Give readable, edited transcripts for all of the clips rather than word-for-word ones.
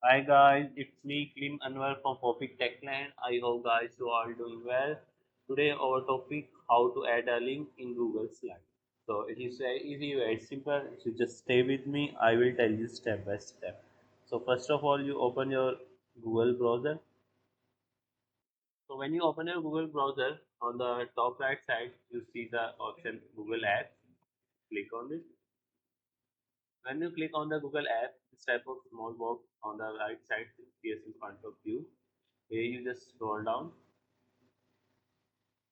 Hi guys, it's me Klim Anwar from Popik Techland. I hope guys you are doing well. Today our topic how to add a link in Google Slide. So it is very easy, very simple. So just stay with me. I will tell you step by step. So first of all, you open your Google browser. So when you open your Google browser, on the top right side, you see the option Google Apps. Click on it. When you click on the Google app, this type of small box on the right side appears in front of you. Here you just scroll down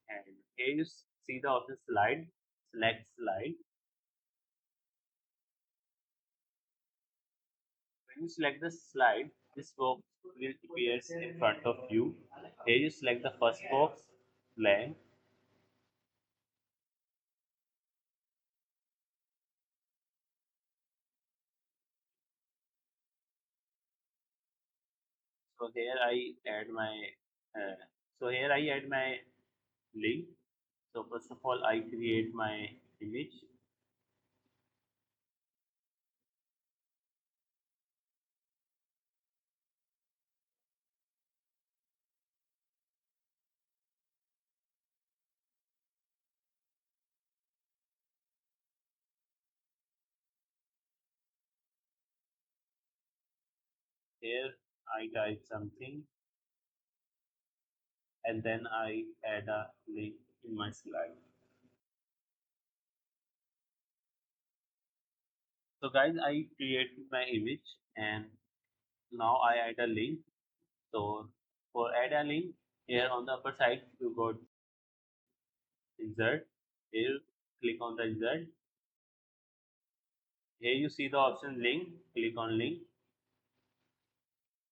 and here you see the option slide. Select slide. When you select the slide, this box will appear in front of you. Here you select the first box, blank. So here I add my link. So first of all, I create my image. Here I type something and then I add a link in my slide. So guys, I created my image and now I add a link. So for add a link, here on the upper side you got insert. Here click on the insert. Here you see the option link. Click on link.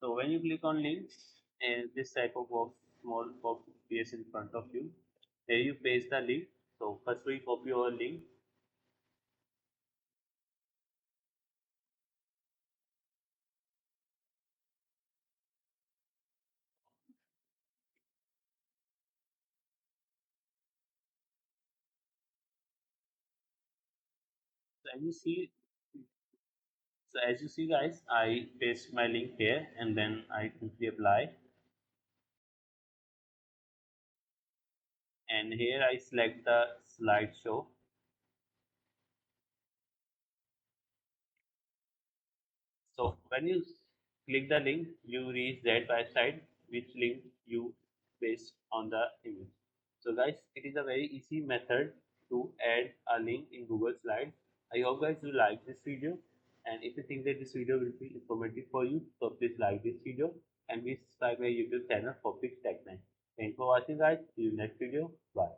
So when you click on link, and this type of box, small box appears in front of you. Here you paste the link. So first we copy our link. So as you see guys, I paste my link here and then I simply apply. And here I select the slideshow. So when you click the link, you reach that website which link you paste on the image. So guys, it is a very easy method to add a link in Google Slide. I hope guys you like this video, and if you think that this video will be informative for you, so please like this video and please subscribe my YouTube channel for Fix Tech 9. Thanks for watching guys. See you next video. Bye.